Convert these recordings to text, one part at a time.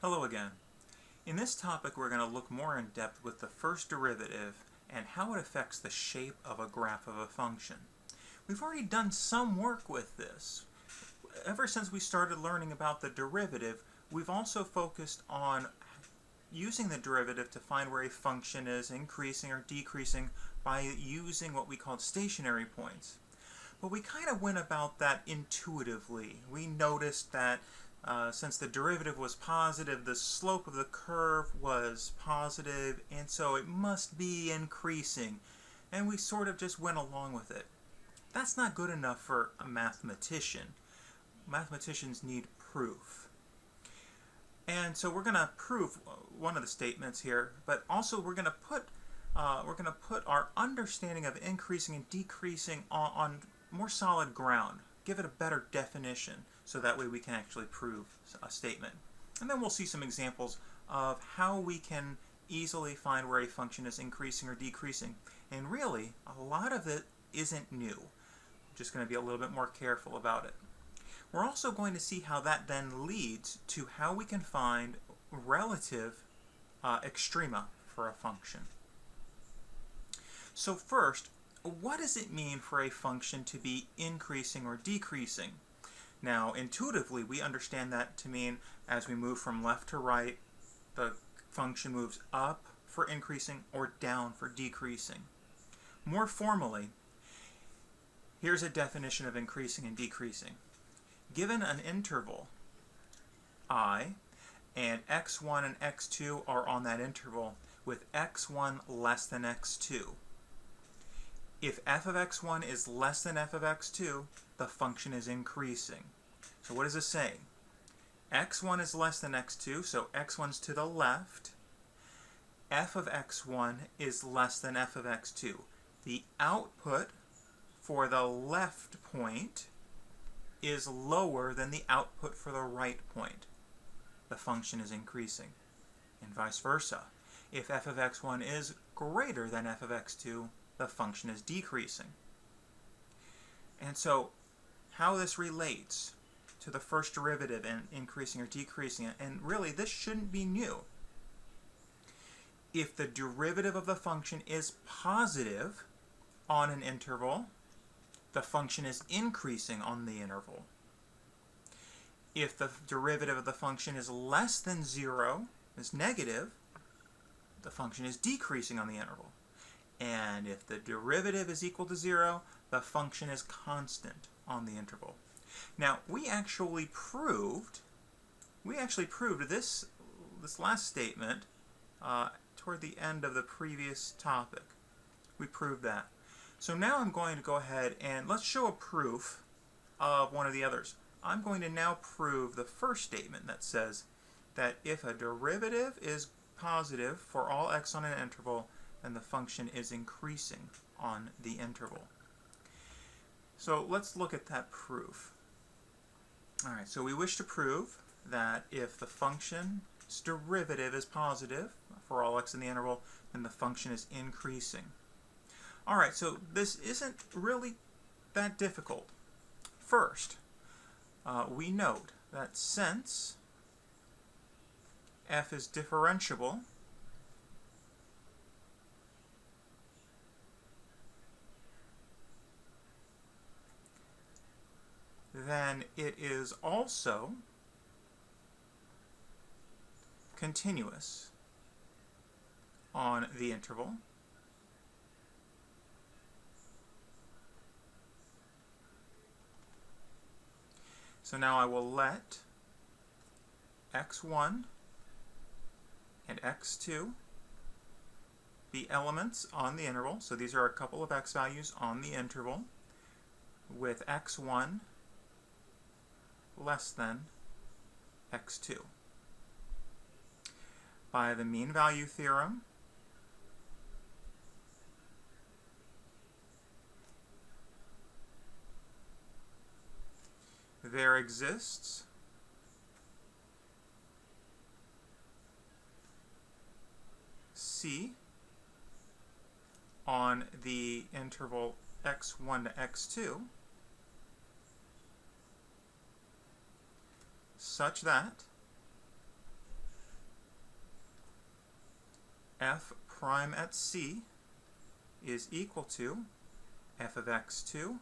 Hello again. In this topic we're going to look more in depth with the first derivative and how it affects the shape of a graph of a function. We've already done some work with this. Ever since we started learning about the derivative, we've also focused on using the derivative to find where a function is increasing or decreasing by using what we called stationary points. But we kind of went about that intuitively. We noticed that since the derivative was positive, the slope of the curve was positive, and so it must be increasing. And we sort of just went along with it. That's not good enough for a mathematician. Mathematicians need proof. And so we're going to prove one of the statements here, but also we're going to put our understanding of increasing and decreasing on more solid ground. Give it a better definition so that way we can actually prove a statement. And then we'll see some examples of how we can easily find where a function is increasing or decreasing. And really, a lot of it isn't new. I'm just going to be a little bit more careful about it. We're also going to see how that then leads to how we can find relative extrema for a function. So first, what does it mean for a function to be increasing or decreasing? Now, intuitively, we understand that to mean as we move from left to right, the function moves up for increasing or down for decreasing. More formally, here's a definition of increasing and decreasing. Given an interval, I, and x1 and x2 are on that interval with x1 less than x2. If f of x1 is less than f of x2, the function is increasing. So what is this saying? x1 is less than x2, so x1's to the left. F of x1 is less than f of x2. The output for the left point is lower than the output for the right point. The function is increasing. And vice versa. If f of x1 is greater than f of x2, the function is decreasing. And so how this relates to the first derivative and increasing or decreasing, and really this shouldn't be new. If the derivative of the function is positive on an interval, the function is increasing on the interval. If the derivative of the function is less than 0, is negative, the function is decreasing on the interval. And if the derivative is equal to 0, the function is constant on the interval. Now, we actually proved this last statement toward the end of the previous topic. We proved that. So now I'm going to go ahead and let's show a proof of one of the others. I'm going to now prove the first statement that says that if a derivative is positive for all x on an interval, then the function is increasing on the interval. So let's look at that proof. Alright, so we wish to prove that if the function's derivative is positive for all x in the interval, then the function is increasing. Alright, so this isn't really that difficult. First, we note that since f is differentiable, then it is also continuous on the interval. So now I will let x1 and x2 be elements on the interval. So these are a couple of x values on the interval with x1 less than x2. By the mean value theorem, there exists C on the interval x1 to x2 such that f prime at c is equal to f of x2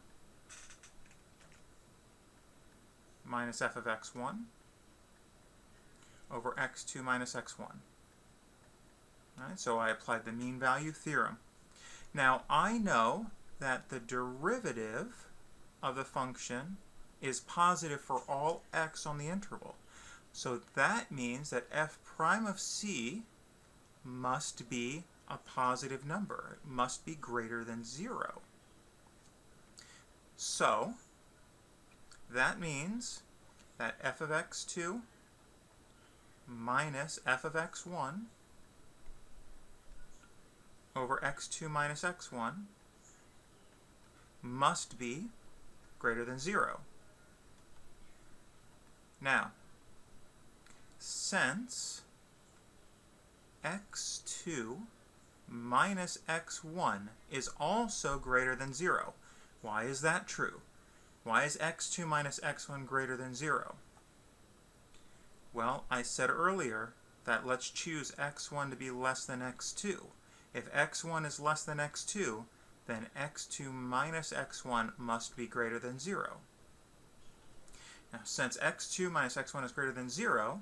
minus f of x1 over x2 minus x1. All right, so I applied the mean value theorem. Now I know that the derivative of the function is positive for all x on the interval. So that means that f prime of c must be a positive number. It must be greater than 0. So that means that f of x2 minus f of x1 over x2 minus x1 must be greater than 0. Now, since x2 minus x1 is also greater than 0, why is that true? Why is x2 minus x1 greater than 0? Well, I said earlier that let's choose x1 to be less than x2. If x1 is less than x2, then x2 minus x1 must be greater than 0. Now, since x2 minus x1 is greater than 0,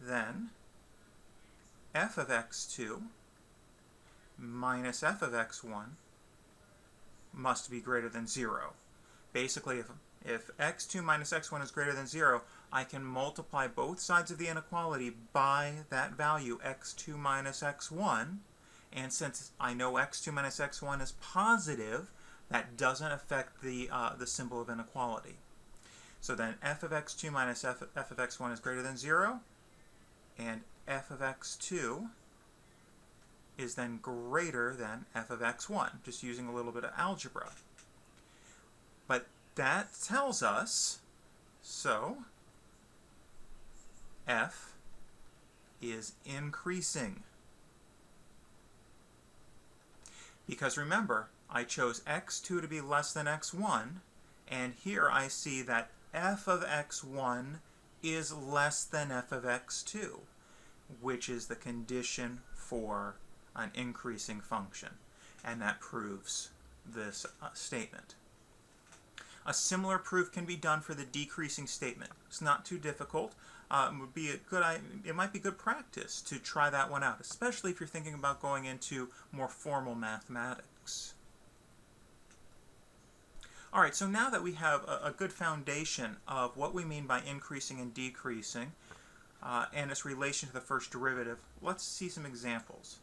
then f of x2 minus f of x1 must be greater than 0. Basically, if x2 minus x1 is greater than 0, I can multiply both sides of the inequality by that value, x2 minus x1, and since I know x2 minus x1 is positive, that doesn't affect the symbol of inequality. So then f of x2 minus f of x1 is greater than 0, and f of x2 is then greater than f of x1, just using a little bit of algebra. But that tells us, so f is increasing. Because remember, I chose x2 to be less than x1, and here I see that f of x1 is less than f of x2, which is the condition for an increasing function, and that proves this statement. A similar proof can be done for the decreasing statement. It's not too difficult. It might be good practice to try that one out, especially if you're thinking about going into more formal mathematics. All right, so now that we have a good foundation of what we mean by increasing and decreasing and its relation to the first derivative, let's see some examples.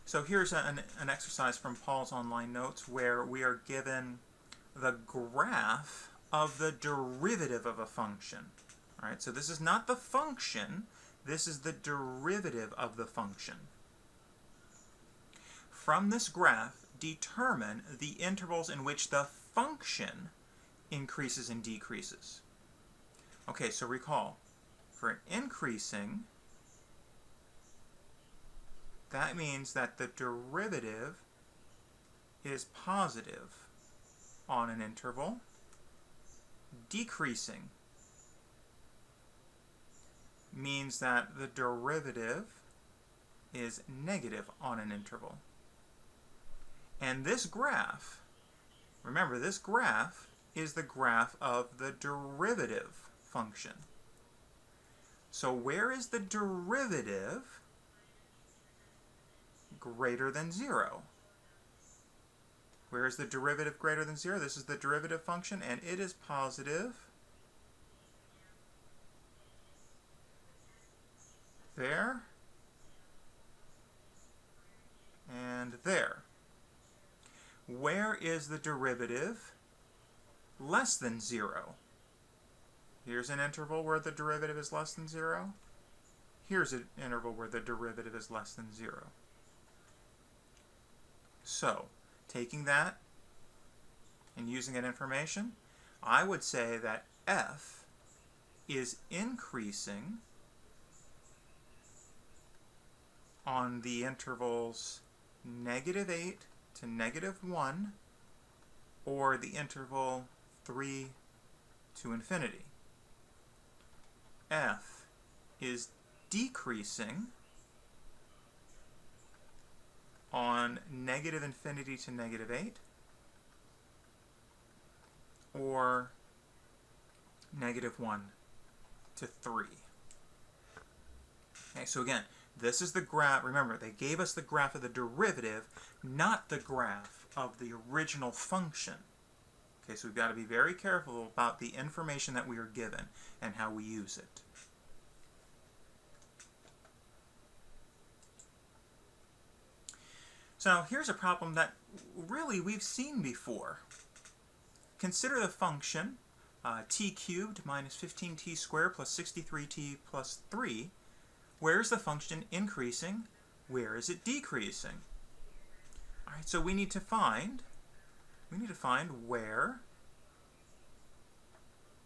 So here's an exercise from Paul's online notes where we are given the graph of the derivative of a function. All right, so this is not the function, this is the derivative of the function. From this graph, determine the intervals in which the function increases and decreases. Okay, so recall, for an increasing, that means that the derivative is positive on an interval. Decreasing means that the derivative is negative on an interval. And this graph, remember, this graph is the graph of the derivative function. So where is the derivative greater than 0? Where is the derivative greater than 0? This is the derivative function, and it is positive there and there. Where is the derivative less than 0? Here's an interval where the derivative is less than 0. Here's an interval where the derivative is less than 0. So, taking that and using that information, I would say that f is increasing on the intervals -8 to -1, or the interval 3 to infinity. F is decreasing on negative infinity to negative 8, or negative 1 to 3. Okay, so again, this is the graph. Remember, they gave us the graph of the derivative, not the graph of the original function. Okay, so we've got to be very careful about the information that we are given and how we use it. So now here's a problem that really we've seen before. Consider the function t cubed minus 15t squared plus 63t plus 3. Where is the function increasing? Where is it decreasing? All right, so we need to find where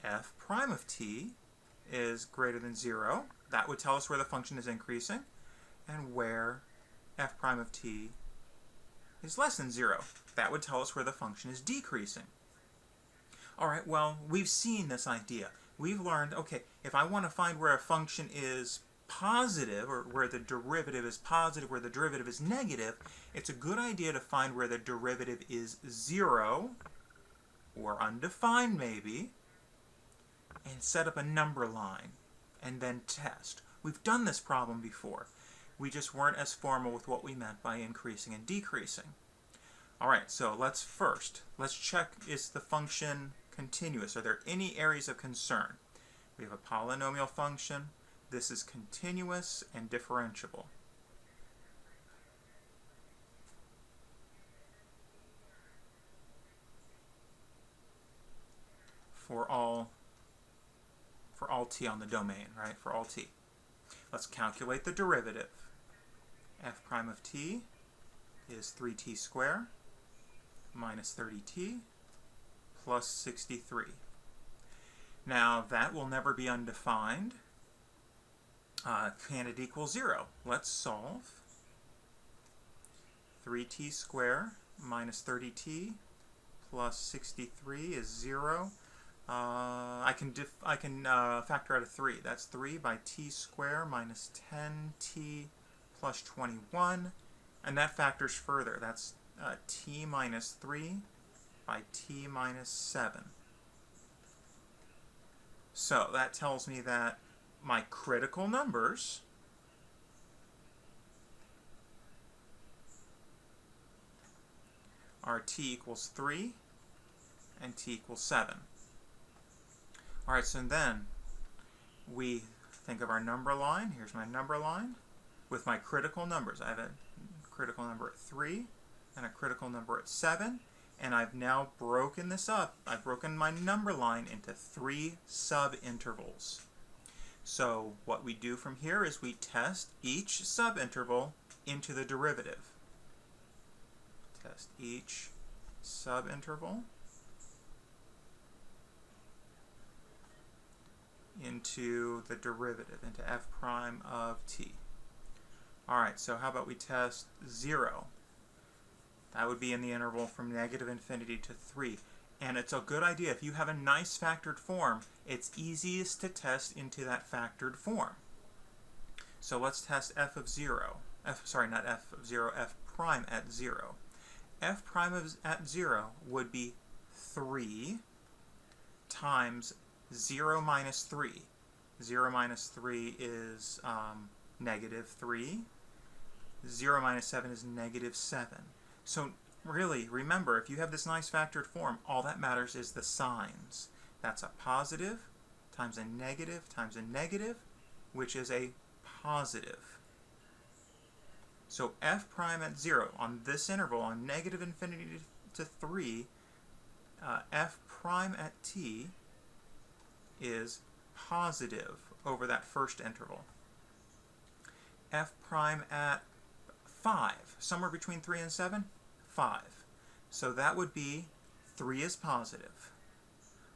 f prime of t is greater than 0. That would tell us where the function is increasing, and where f prime of t is less than 0. That would tell us where the function is decreasing. All right, well, we've seen this idea. We've learned, okay, if I want to find where a function is positive, or where the derivative is positive, where the derivative is negative, it's a good idea to find where the derivative is 0, or undefined maybe, and set up a number line, and then test. We've done this problem before. We just weren't as formal with what we meant by increasing and decreasing. All right, so let's check, is the function continuous? Are there any areas of concern? We have a polynomial function. This is continuous and differentiable. For all t on the domain, right? For all t. Let's calculate the derivative. F prime of t is 3t squared minus 30t plus 63. Now that will never be undefined. Can it equal 0? Let's solve. 3t squared minus 30t plus 63 is 0. I can factor out a 3. That's 3 by t squared minus 10t plus 21. And that factors further. That's t minus 3 by t minus 7. So that tells me that my critical numbers are t equals 3 and t equals 7. All right, so then we think of our number line. Here's my number line with my critical numbers. I have a critical number at 3 and a critical number at 7. And I've now broken this up. I've broken my number line into 3 subintervals. So what we do from here is we test each subinterval into the derivative. Test each subinterval into the derivative, into f prime of t. All right, so how about we test 0? That would be in the interval from negative infinity to 3. And it's a good idea, if you have a nice factored form, it's easiest to test into that factored form. So let's test f of 0. F prime at 0. F prime at 0 would be 3 times 0 minus 3. 0 minus 3 is negative 3. 0 minus 7 is negative 7. So really, remember, if you have this nice factored form, all that matters is the signs. That's a positive times a negative, which is a positive. So f prime at 0, on this interval, on negative infinity to 3, f prime at t is positive over that first interval. F prime at 5, somewhere between 3 and 7, 5. So that would be 3 is positive.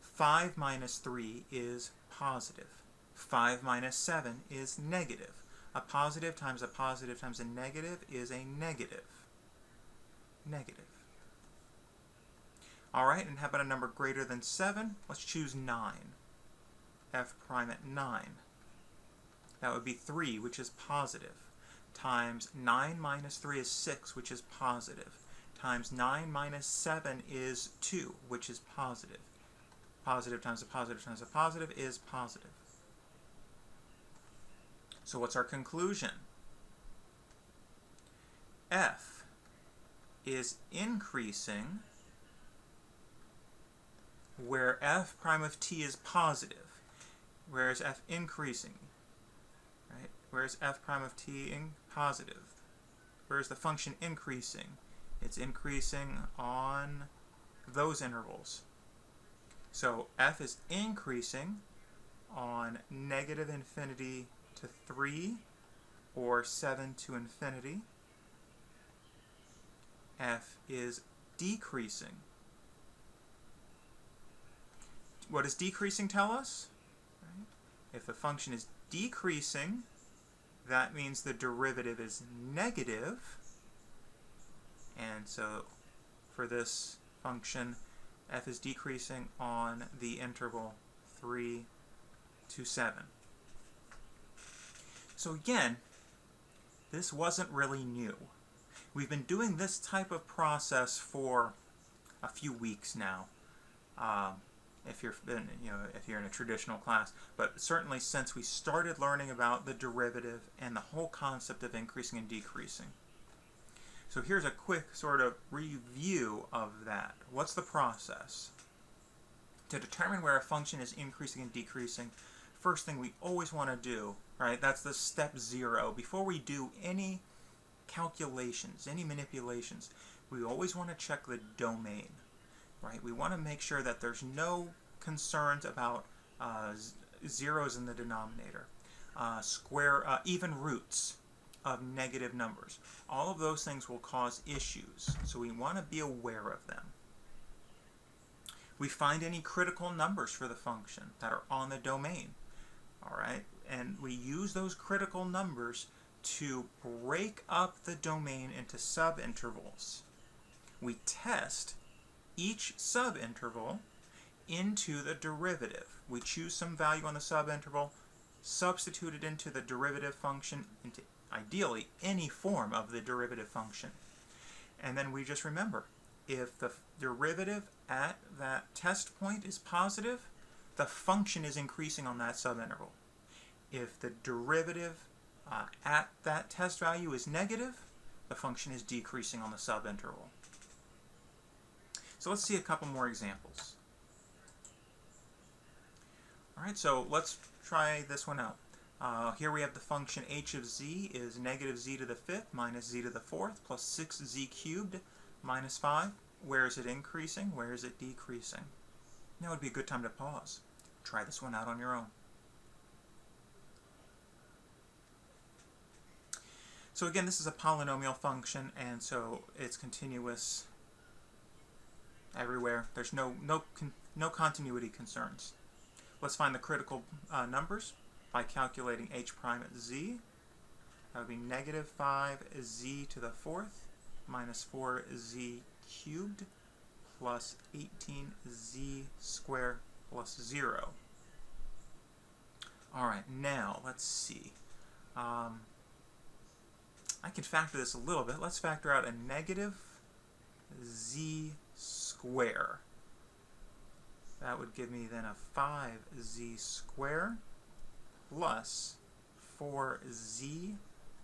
5 minus 3 is positive. 5 minus 7 is negative. A positive times a negative is a negative. Negative. All right, and how about a number greater than 7? Let's choose 9. F prime at 9. That would be 3, which is positive. times 9 minus 3 is 6, which is positive, times 9 minus 7 is 2, which is positive. Positive times a positive times a positive is positive. So what's our conclusion? F is increasing where f prime of t is positive. Where is f increasing? Right? Where is f prime of t in positive? Where is the function increasing? It's increasing on those intervals. So f is increasing on negative infinity to 3 or 7 to infinity. F is decreasing. What does decreasing tell us? Right? If the function is decreasing, that means the derivative is negative. And so for this function, f is decreasing on the interval 3 to 7. So again, this wasn't really new. We've been doing this type of process for a few weeks now. If you're in a traditional class, but certainly since we started learning about the derivative and the whole concept of increasing and decreasing. So here's a quick sort of review of that. What's the process? To determine where a function is increasing and decreasing, first thing we always want to do, right, that's the step 0. Before we do any calculations, any manipulations, we always want to check the domain. Right? We want to make sure that there's no concerns about zeros in the denominator, even roots of negative numbers. All of those things will cause issues, so we want to be aware of them. We find any critical numbers for the function that are on the domain, all right? And we use those critical numbers to break up the domain into subintervals. We test each subinterval into the derivative. We choose some value on the subinterval, substitute it into the derivative function, into ideally any form of the derivative function. And then we just remember, if the derivative at that test point is positive, the function is increasing on that subinterval. If the derivative at that test value is negative, the function is decreasing on the subinterval. So let's see a couple more examples. All right, so let's try this one out. Here we have the function h of z is negative z to the 5th minus z to the 4th plus 6z cubed minus 5. Where is it increasing? Where is it decreasing? Now would be a good time to pause. Try this one out on your own. So again, this is a polynomial function, and so it's continuous everywhere. There's no continuity concerns. Let's find the critical numbers by calculating h prime at z. That would be negative 5z to the 4th minus 4z cubed plus 18z squared plus 0. All right, now let's see. I can factor this a little bit. Let's factor out a negative z square. That would give me then a 5z square plus 4z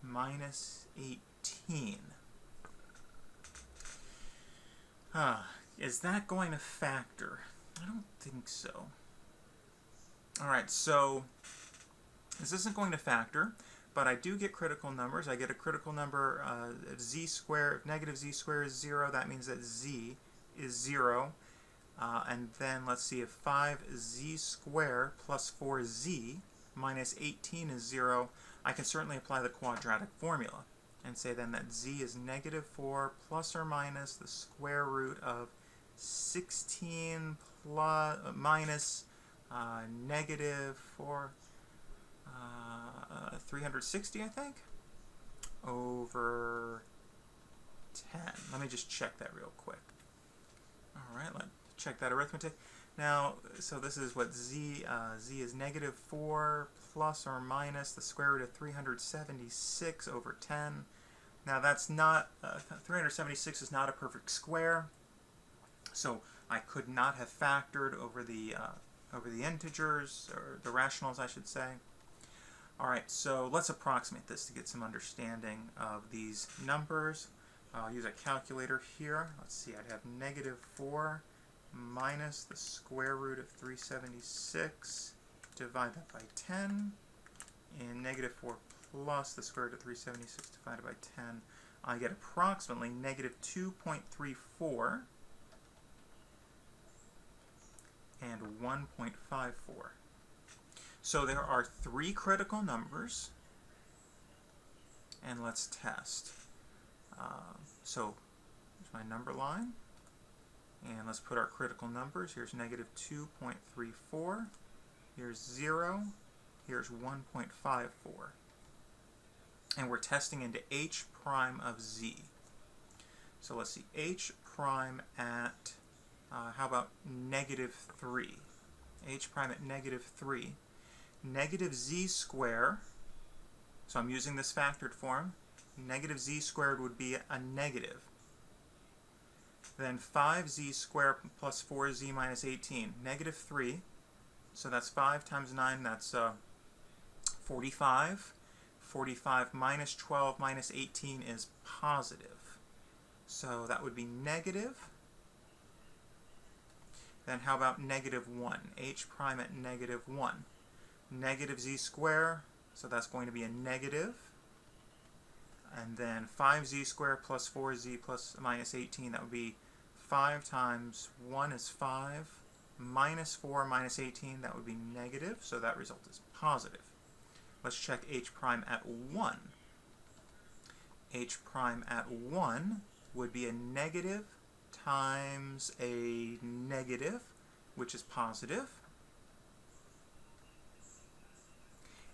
minus 18. Is that going to factor? I don't think so. Alright, so this isn't going to factor, but I do get critical numbers. I get a critical number, z squared. If negative z squared is 0, that means that z is 0. And then let's see, if 5z squared plus 4z minus 18 is 0, I can certainly apply the quadratic formula and say then that z is negative 4 plus or minus the square root of 16 plus, minus negative 4, 360, I think, over 10. Let me just check that real quick. All right, let's check that arithmetic. Now, so this is what z is negative 4 plus or minus the square root of 376 over 10. Now that's not, 376 is not a perfect square, so I could not have factored over the integers, or the rationals I should say. Alright, so let's approximate this to get some understanding of these numbers. I'll use a calculator here. Let's see, I'd have negative 4 minus the square root of 376, divide that by 10, and negative 4 plus the square root of 376 divided by 10, I get approximately negative 2.34 and 1.54. So there are three critical numbers, and let's test. So here's my number line, and let's put our critical numbers. Here's negative 2.34, here's 0, here's 1.54. And we're testing into h prime of z. So let's see, h prime at, how about negative 3? H prime at negative 3. Negative z squared, so I'm using this factored form, negative z squared would be a negative. Then 5z squared plus 4z minus 18, negative 3, so that's 5 times 9, that's 45. 45 minus 12 minus 18 is positive. So that would be negative. Then how about negative 1? H prime at negative 1. Negative z squared, so that's going to be a negative. And then 5z squared plus 4z plus minus 18, that would be 5 times 1 is 5. Minus 4 minus 18, that would be negative, so that result is positive. Let's check h prime at 1. H prime at 1 would be a negative times a negative, which is positive.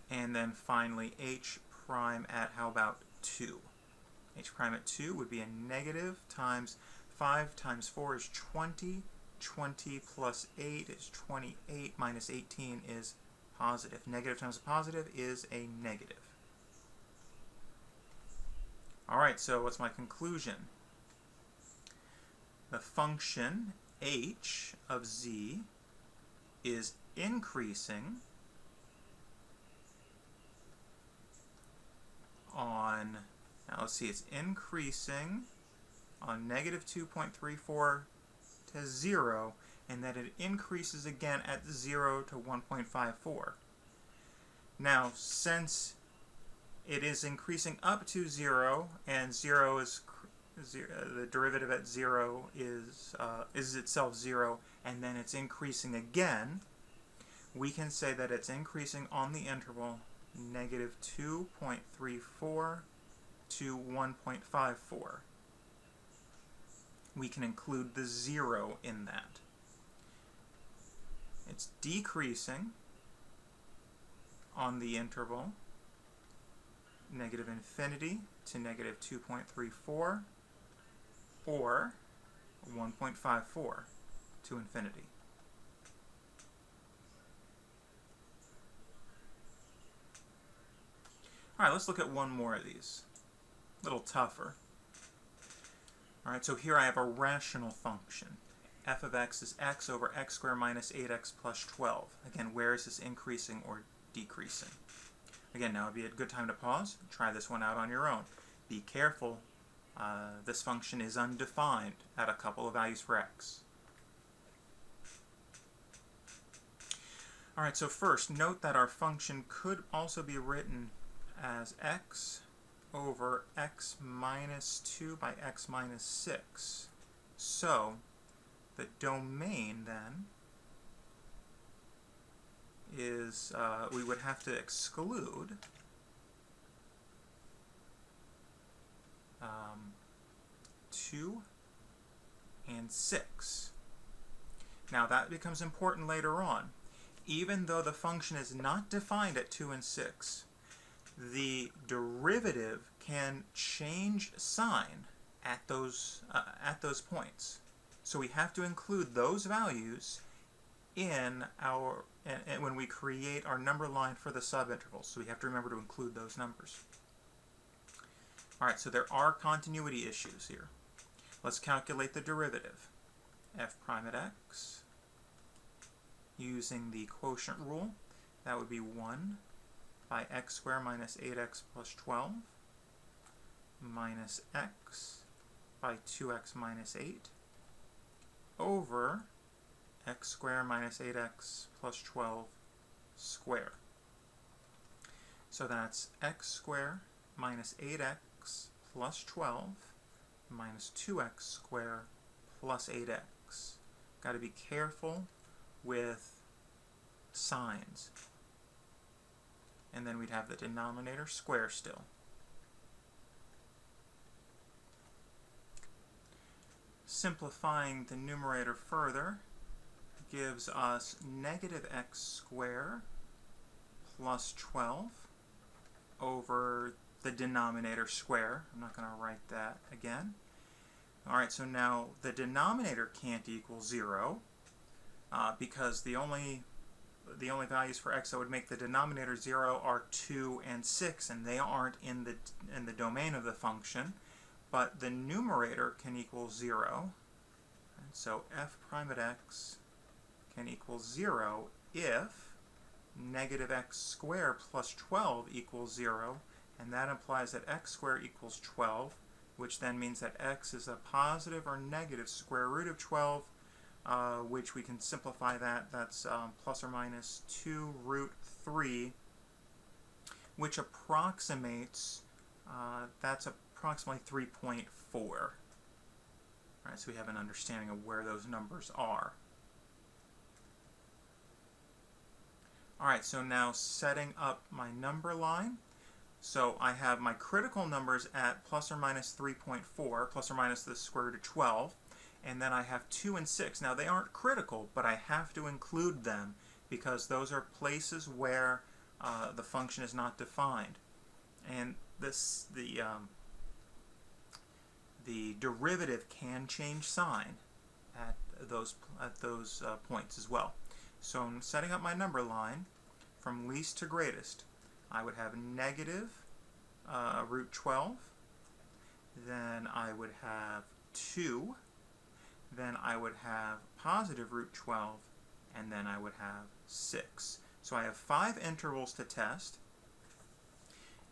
And then finally h prime at, how about 2? H prime at 2 would be a negative times 5 times 4 is 20. 20 plus 8 is 28, minus 18 is positive. Negative times a positive is a negative. Alright, so what's my conclusion? The function h of z is increasing on, now let's see, it's increasing on negative 2.34 to 0, and that it increases again at 0 to 1.54. Now, since it is increasing up to 0, and 0 is the derivative at 0 is itself 0, and then it's increasing again, we can say that it's increasing on the interval negative 2.34 to 1.54. We can include the 0 in that. It's decreasing on the interval negative infinity to negative 2.34 or 1.54 to infinity. Alright, let's look at one more of these. A little tougher. Alright, so here I have a rational function. F of x is x over x squared minus 8x plus 12. Again, where is this increasing or decreasing? Again, now would be a good time to pause. Try this one out on your own. Be careful. This function is undefined at a couple of values for x. Alright, so first, note that our function could also be written as x over x minus 2 by x minus 6. So, the domain then is, we would have to exclude 2 and 6. Now that becomes important later on. Even though the function is not defined at 2 and 6, the derivative can change sign at those points. So we have to include those values in our, and when we create our number line for the subintervals. So we have to remember to include those numbers. Alright, so there are continuity issues here. Let's calculate the derivative. F prime at x, using the quotient rule, that would be 1 by x squared minus 8x plus 12 minus x by 2x minus 8 over x squared minus 8x plus 12 squared. So that's x squared minus 8x plus 12 minus 2x squared plus 8x. Got to be careful with signs. And then we'd have the denominator square still. Simplifying the numerator further gives us negative x squared plus 12 over the denominator square. I'm not going to write that again. Alright, so now the denominator can't equal 0 because the only values for x that would make the denominator 0 are 2 and 6, and they aren't in the domain of the function. But the numerator can equal 0. And so f prime at x can equal 0 if negative x squared plus 12 equals 0, and that implies that x squared equals 12, which then means that x is a positive or negative square root of 12, which we can simplify that. That's plus or minus 2 root 3, which approximates, that's approximately 3.4. Alright, so we have an understanding of where those numbers are. Alright, so now setting up my number line. So I have my critical numbers at plus or minus 3.4, plus or minus the square root of 12, and then I have 2 and 6. Now they aren't critical, but I have to include them because those are places where the function is not defined. And the derivative can change sign at those points as well. So I'm setting up my number line from least to greatest. I would have negative root 12, then I would have 2, then I would have positive root 12, and then I would have 6. So I have 5 intervals to test,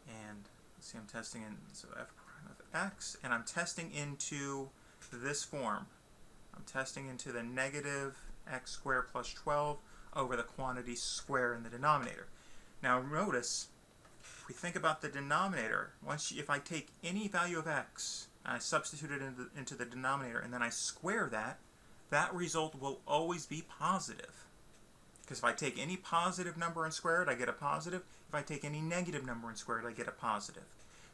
and let's see, I'm testing in, so f prime of x, and I'm testing into this form. I'm testing into the negative x squared plus 12 over the quantity square in the denominator. Now notice, if we think about the denominator, if I take any value of x, and I substitute it into the denominator, and then I square that, that result will always be positive. Because if I take any positive number and square it, I get a positive. If I take any negative number and square it, I get a positive.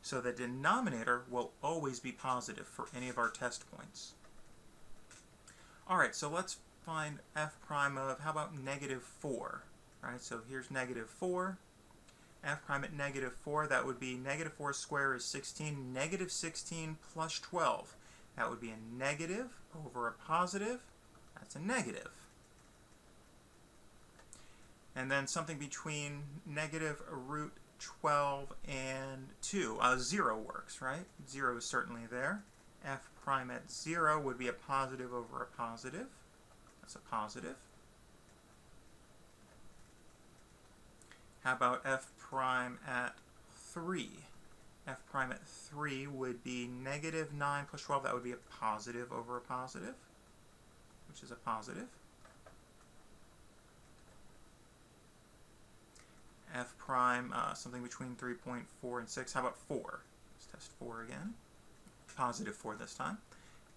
So the denominator will always be positive for any of our test points. Alright, so let's find f prime of, how about negative 4? Alright, so here's negative 4. F prime at negative 4, that would be negative 4 squared is 16. Negative 16 plus 12. That would be a negative over a positive. That's a negative. And then something between negative root 12 and 2. 0 works, right? 0 is certainly there. F prime at 0 would be a positive over a positive. That's a positive. How about f prime at 3? F prime at 3 would be negative 9 plus 12. That would be a positive over a positive, which is a positive. F prime, something between 3.4 and 6. How about 4? Let's test 4 again. Positive 4 this time.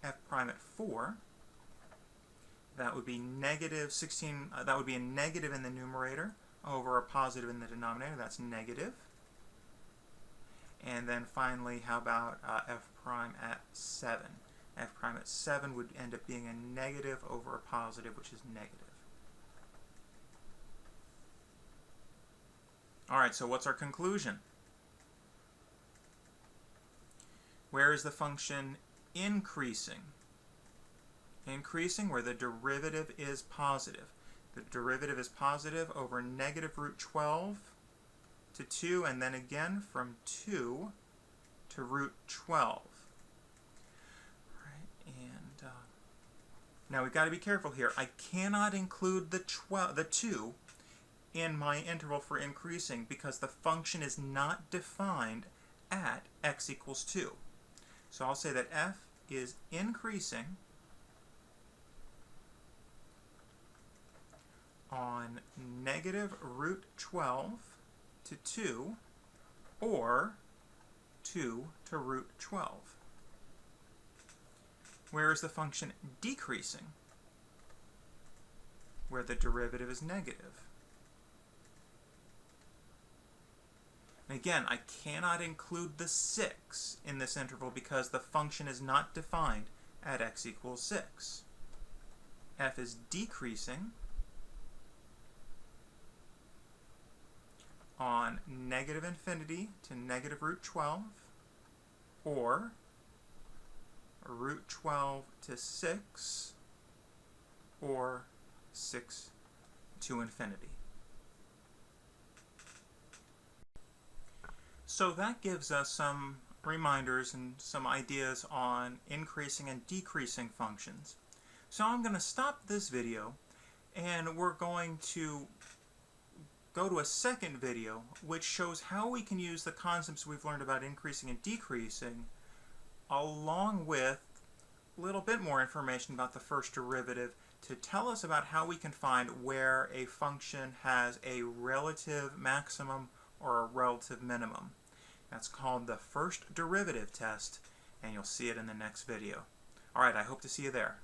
F prime at 4, that would be negative 16, that would be a negative in the numerator over a positive in the denominator. That's negative. And then finally, how about f prime at 7? F prime at 7 would end up being a negative over a positive, which is negative. Alright, so what's our conclusion? Where is the function increasing? Increasing where the derivative is positive. The derivative is positive over negative root 12 to 2, and then again from 2 to root 12. And now we've got to be careful here. I cannot include the 2 in my interval for increasing because the function is not defined at x equals 2. So I'll say that f is increasing on negative root 12 to 2 or 2 to root 12. Where is the function decreasing? Where the derivative is negative. And again, I cannot include the 6 in this interval because the function is not defined at x equals 6. F is decreasing on negative infinity to negative root 12 or root 12 to 6 or 6 to infinity. So that gives us some reminders and some ideas on increasing and decreasing functions. So I'm going to stop this video and we're going to go to a second video which shows how we can use the concepts we've learned about increasing and decreasing along with a little bit more information about the first derivative to tell us about how we can find where a function has a relative maximum or a relative minimum. That's called the first derivative test, and you'll see it in the next video. Alright, I hope to see you there.